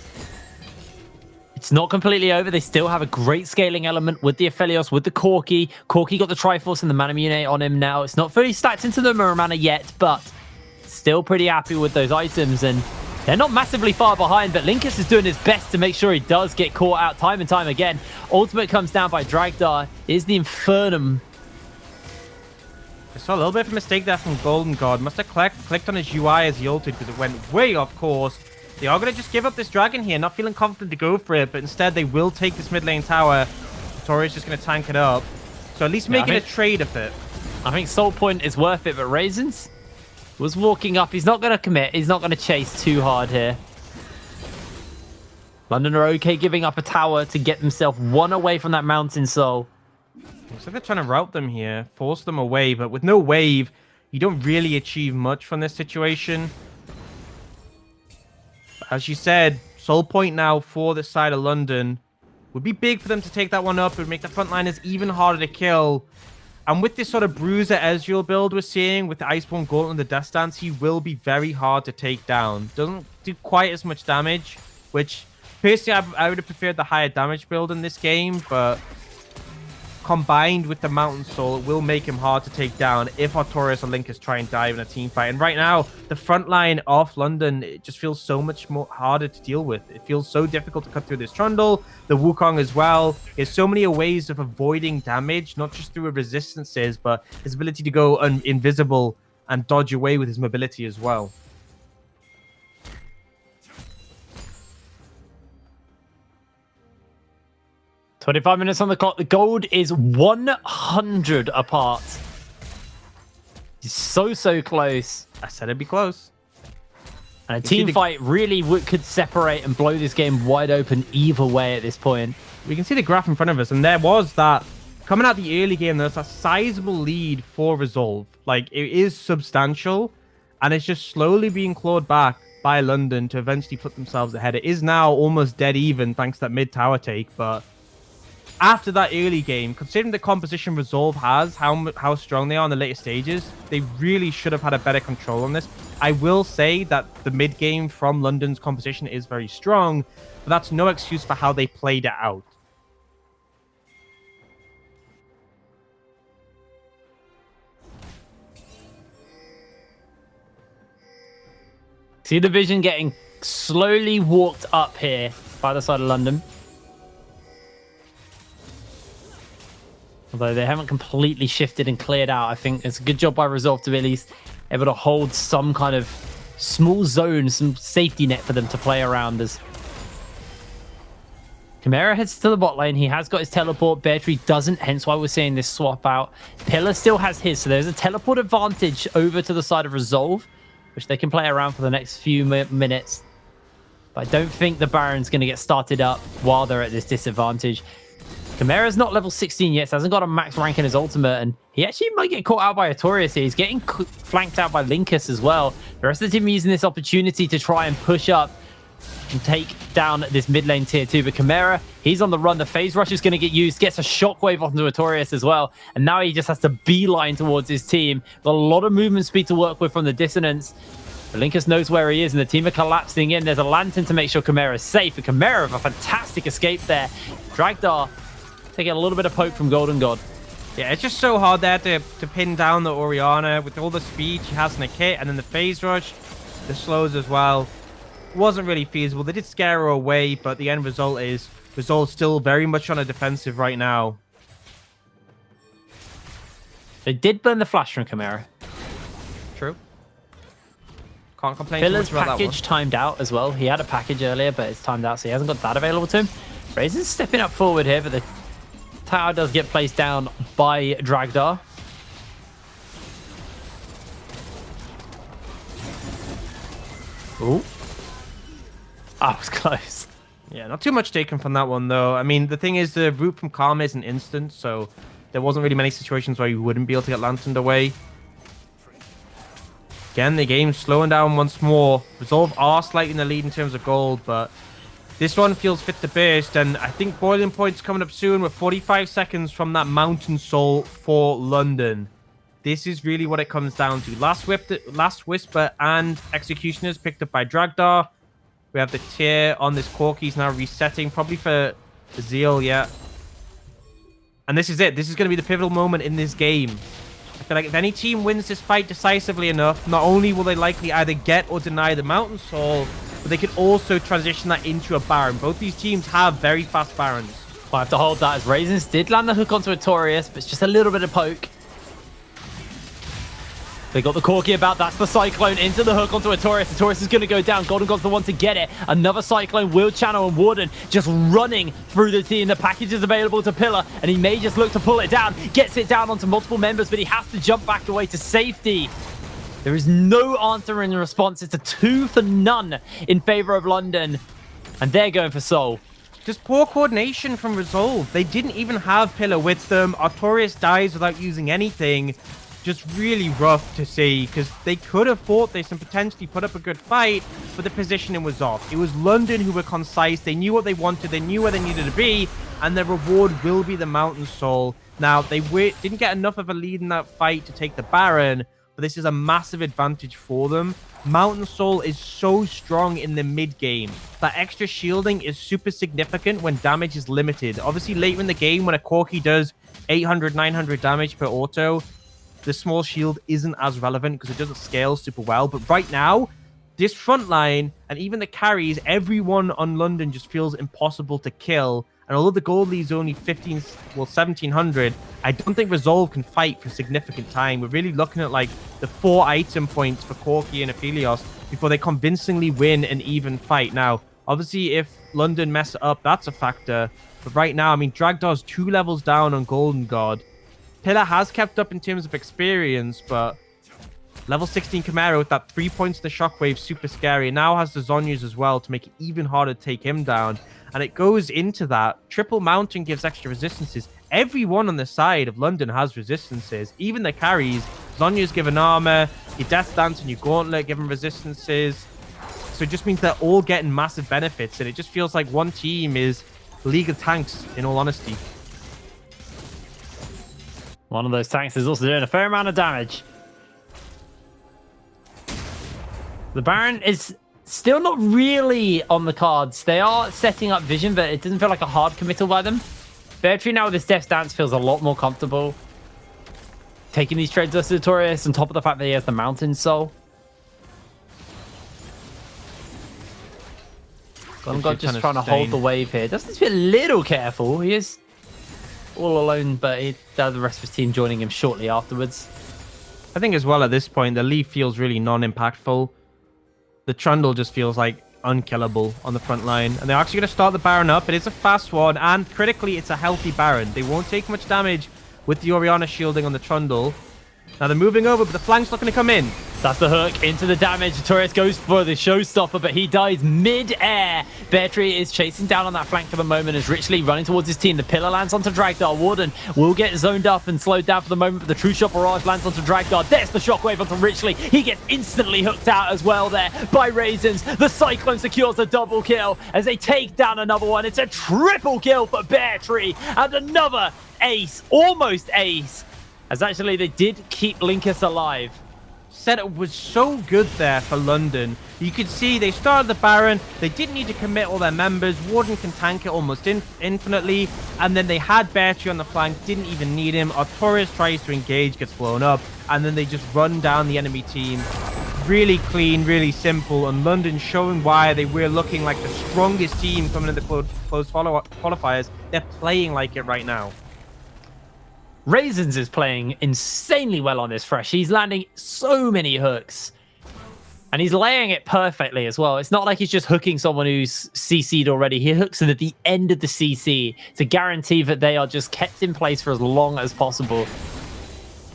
Speaker 2: it's not completely over. They still have a great scaling element with the Aphelios, with the Corki. Corki got the Triforce and the Manamune on him now. It's not fully stacked into the Mirror Mana yet, but still pretty happy with those items, and they're not massively far behind, but Linkus is doing his best to make sure he does get caught out time and time again. Ultimate comes down by Dragdar. Is the Infernum.
Speaker 3: I saw a little bit of a mistake there from Golden God. Must have clicked on his UI as he ulted because it went way off course. They are going to just give up this dragon here, not feeling confident to go for it, but instead they will take this mid lane tower. Tori's just going to tank it up. So at least making a trade of it.
Speaker 2: I think Soul Point is worth it, but Raisins was walking up. He's not going to commit. He's not going to chase too hard here. London are okay giving up a tower to get themselves one away from that Mountain Soul.
Speaker 3: Looks like they're trying to route them here, force them away, but with no wave, you don't really achieve much from this situation. As you said, Soul Point now for this side of London would be big for them to take that one up. It would make the frontliners even harder to kill. And with this sort of Bruiser Ezreal build we're seeing, with the Iceborne Gauntlet and the Death Stance, he will be very hard to take down. Doesn't do quite as much damage, which personally I would have preferred the higher damage build in this game, but combined with the Mountain Soul, it will make him hard to take down if Artorias or Linkus try and dive in a team fight. And right now, the front line of London, it just feels so much more harder to deal with. It feels so difficult to cut through this Trundle, the Wukong as well. There's so many ways of avoiding damage, not just through resistances, but his ability to go invisible and dodge away with his mobility as well.
Speaker 2: 25 minutes on the clock. The gold is 100 apart. It's so close.
Speaker 3: I said it'd be close.
Speaker 2: And a team fight really could separate and blow this game wide open either way at this point.
Speaker 3: We can see the graph in front of us, and there was that, coming out the early game, there's a sizable lead for Resolve. Like, it is substantial, and it's just slowly being clawed back by London to eventually put themselves ahead. It is now almost dead even thanks to that mid-tower take, but after that early game, considering the composition Resolve has, how strong they are in the later stages, they really should have had a better control on this. I will say that the mid game from London's composition is very strong, but that's no excuse for how they played it out.
Speaker 2: See the vision getting slowly walked up here by the side of London. Although they haven't completely shifted and cleared out, I think it's a good job by Resolve to be at least able to hold some kind of small zone, some safety net for them to play around as. Chimera heads to the bot lane. He has got his teleport. Beartree doesn't, hence why we're seeing this swap out. Pillar still has his, so there's a teleport advantage over to the side of Resolve, which they can play around for the next few minutes. But I don't think the Baron's going to get started up while they're at this disadvantage. Chimera's not level 16 yet, so hasn't got a max rank in his ultimate, and he actually might get caught out by Artorias here. He's getting flanked out by Linkus as well. The rest of the team are using this opportunity to try and push up and take down this mid lane tier 2. But Chimera, he's on the run. The phase rush is going to get used, gets a shockwave onto Artorias as well. And now he just has to beeline towards his team. Got a lot of movement speed to work with from the dissonance. Linkus knows where he is, and the team are collapsing in. There's a lantern to make sure Chimera is safe. And Chimera with a fantastic escape there. Dragdar taking a little bit of poke from Golden God.
Speaker 3: Yeah, it's just so hard there to pin down the Orianna with all the speed she has in the kit, and then the phase rush, the slows as well. Wasn't really feasible. They did scare her away, but the end result is Resolve still very much on a defensive right now.
Speaker 2: They did burn the flash from Chimera.
Speaker 3: True. Can't complain too
Speaker 2: Pillar's
Speaker 3: much about that one.
Speaker 2: package timed out as well. He had a package earlier, but it's timed out, so he hasn't got that available to him. Razor's stepping up forward here, but the tower does get placed down by Dragdar. Ooh. That was close.
Speaker 3: Yeah, not too much taken from that one, though. I mean, the thing is, the route from Karma isn't instant, so there wasn't really many situations where you wouldn't be able to get lanterned away. Again, the game's slowing down once more. Resolve are slightly in the lead in terms of gold, but this one feels fit to burst, and I think boiling point's coming up soon. We're 45 seconds from that Mountain Soul for London. This is really what it comes down to. Last Whisper and Executioners picked up by Dragdar. We have the tier on this Corki's now resetting, probably for Zeal, yeah. And this is it. This is going to be the pivotal moment in this game. I feel like if any team wins this fight decisively enough, not only will they likely either get or deny the Mountain Soul, but they can also transition that into a Baron. Both these teams have very fast Barons.
Speaker 2: We'll have to hold that as Raisins did land the hook onto Artorias, but it's just a little bit of poke. They got the Corki about. That's the Cyclone into the hook onto Artorias. Artorias is going to go down. Golden God's the one to get it. Another Cyclone, Will Channel, and Warden just running through the team. The package is available to Pillar, and he may just look to pull it down. Gets it down onto multiple members, but he has to jump back away to safety. There is no answer in response. It's a 2 for none in favor of London, and they're going for Soul.
Speaker 3: Just poor coordination from Resolve. They didn't even have Pillar with them. Artorias dies without using anything. Just really rough to see, because they could have fought this and potentially put up a good fight, but the positioning was off. It was London who were concise. They knew what they wanted. They knew where they needed to be, and their reward will be the Mountain Soul. Now, they didn't get enough of a lead in that fight to take the Baron, but this is a massive advantage for them. Mountain Soul is so strong in the mid game. That extra shielding is super significant when damage is limited. Obviously, later in the game, when a Corki does 800, 900 damage per auto, the small shield isn't as relevant because it doesn't scale super well. But right now, this front line and even the carries, everyone on London just feels impossible to kill. And although the gold lead's only 1700, I don't think Resolve can fight for significant time. We're really looking at like the 4 item points for Corki and Aphelios before they convincingly win an even fight. Now, obviously, if London mess it up, that's a factor. But right now, I mean, Dragdar's 2 levels down on Golden God. Pillar has kept up in terms of experience, but level 16 Chimera with that 3 points of the Shockwave, super scary. And now has the Zonyas as well to make it even harder to take him down. And it goes into that. Triple Mountain gives extra resistances. Everyone on the side of London has resistances. Even the carries. Zonya's given armor. Your Death Dance and your Gauntlet given resistances. So it just means they're all getting massive benefits. And it just feels like one team is League of Tanks, in all honesty.
Speaker 2: One of those tanks is also doing a fair amount of damage. The Baron is still not really on the cards. They are setting up vision, but it doesn't feel like a hard committal by them. Beartree now with his Death Dance feels a lot more comfortable. Taking these trades versus Artorias on top of the fact that he has the Mountain Soul. God just trying to hold the wave here. Just needs to be a little careful. He is all alone, but the rest of his team joining him shortly afterwards.
Speaker 3: I think as well at this point, the Leaf feels really non-impactful. The Trundle just feels like unkillable on the front line. And they're actually going to start the Baron up. It is a fast one, and critically, it's a healthy Baron. They won't take much damage with the Orianna shielding on the Trundle. Now they're moving over, but the flank's not going to come in.
Speaker 2: That's the hook into the damage. Torres goes for the showstopper, but he dies mid-air. Beartree is chasing down on that flank for the moment as Richley running towards his team. The pillar lands onto Dragdar. Warden will get zoned up and slowed down for the moment, but the true shot barrage lands onto Dragdar. There's the shockwave onto Richley. He gets instantly hooked out as well there by Raisins. The Cyclone secures a double kill as they take down another one. It's a triple kill for Beartree and another ace, almost ace, as actually they did keep Linkus alive.
Speaker 3: Setup was so good there for London. You could see they started the Baron. They didn't need to commit all their members. Warden can tank it almost infinitely. And then they had Beartree on the flank. Didn't even need him. Artorias tries to engage, gets blown up. And then they just run down the enemy team. Really clean, really simple. And London showing why they were looking like the strongest team coming into the closed qualifiers. They're playing like it right now.
Speaker 2: Raisins is playing insanely well on this fresh. He's landing so many hooks. And he's laying it perfectly as well. It's not like he's just hooking someone who's CC'd already. He hooks them at the end of the CC to guarantee that they are just kept in place for as long as possible.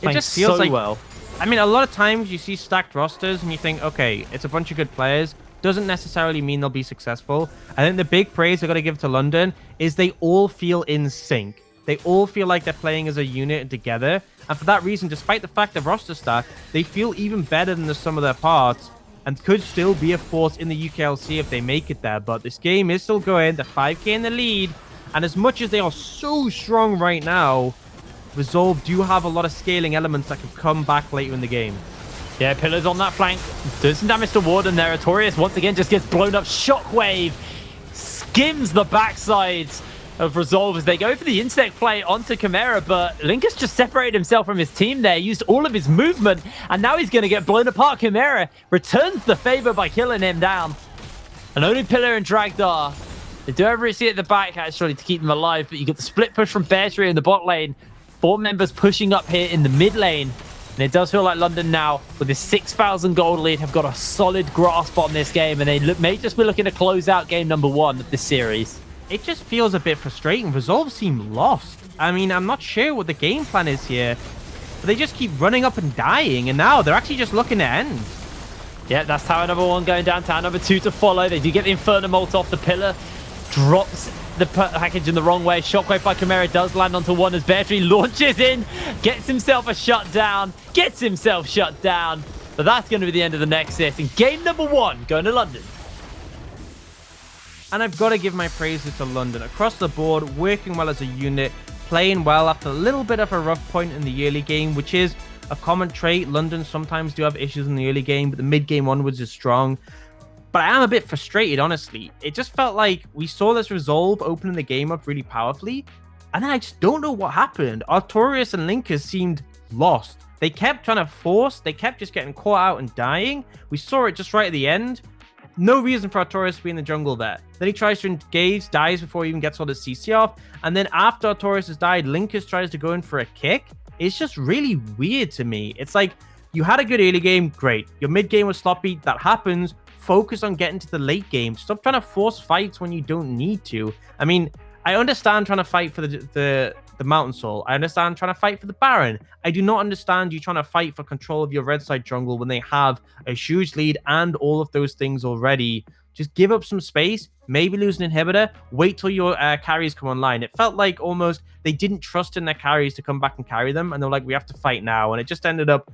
Speaker 3: It just feels
Speaker 2: so
Speaker 3: like,
Speaker 2: well.
Speaker 3: I mean, a lot of times you see stacked rosters and you think, okay, it's a bunch of good players. Doesn't necessarily mean they'll be successful. I think the big praise I got to give to London is they all feel in sync. They all feel like they're playing as a unit and together. And for that reason, despite the fact of roster stack, they feel even better than the sum of their parts and could still be a force in the UKLC if they make it there. But this game is still going. They're 5k in the lead. And as much as they are so strong right now, Resolve do have a lot of scaling elements that could come back later in the game.
Speaker 2: Yeah, Pillars on that flank. Does some damage to Warden there. Artorias once again just gets blown up. Shockwave skims the backside of Resolve as they go for the insect play onto Chimera, but Linkus just separated himself from his team there, used all of his movement, and now he's going to get blown apart. Chimera returns the favor by killing him down. And only Pillar and Dragdar, they do have Richie at the back actually to keep them alive, but you get the split push from Beartree in the bot lane. 4 members pushing up here in the mid lane. And it does feel like London now, with this 6,000 gold lead, have got a solid grasp on this game, and they may just be looking to close out game number 1 of this series.
Speaker 3: It just feels a bit frustrating. Resolve seem lost. I mean, I'm not sure what the game plan is here, but they just keep running up and dying, and now they're actually just looking to end.
Speaker 2: Yeah, that's tower number 1 going down, tower number 2 to follow. They do get the Inferno Molt off the pillar, drops the package in the wrong way. Shockwave by Chimera does land onto 1 as Beartree launches in, gets himself a shutdown, but that's going to be the end of the Nexus, and game number 1 going to London.
Speaker 3: And I've got to give my praises to London. Across the board, working well as a unit, playing well after a little bit of a rough point in the early game, which is a common trait. London sometimes do have issues in the early game, but the mid-game onwards is strong. But I am a bit frustrated, honestly. It just felt like we saw this Resolve opening the game up really powerfully, and then I just don't know what happened. Artorias and Linkus seemed lost. They kept trying to force, they kept just getting caught out and dying. We saw it just right at the end. No reason for Artorias to be in the jungle there. Then he tries to engage, dies before he even gets all the CC off. And then after Artorias has died, Linkus tries to go in for a kick. It's just really weird to me. It's like, you had a good early game, great. Your mid game was sloppy, that happens. Focus on getting to the late game. Stop trying to force fights when you don't need to. I mean, I understand trying to fight for the Mountain Soul. I understand trying to fight for the Baron. I do not understand you trying to fight for control of your red side jungle when they have a huge lead and all of those things already. Just give up some space, maybe lose an inhibitor, wait till your carries come online. It felt like almost they didn't trust in their carries to come back and carry them, and they're like, we have to fight now. And it just ended up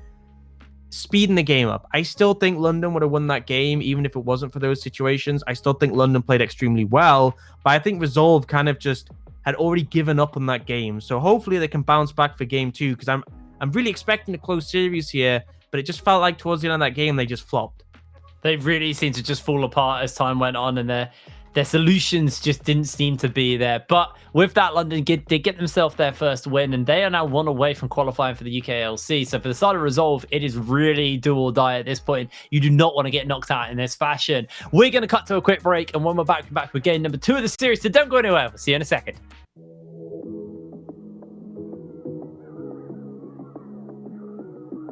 Speaker 3: speeding the game up. I still think London would have won that game, even if it wasn't for those situations. I still think London played extremely well, but I think Resolve kind of just had already given up on that game. So hopefully they can bounce back for game 2, because I'm really expecting a close series here, but it just felt like towards the end of that game, they just flopped.
Speaker 2: They really seemed to just fall apart as time went on, and their solutions just didn't seem to be there. But with that, London did get themselves their first win, and they are now 1 away from qualifying for the UKLC. So for the side of Resolve, it is really do or die at this point. You do not want to get knocked out in this fashion. We're going to cut to a quick break, and when we're back with game number 2 of the series, so don't go anywhere. We'll see you in a second.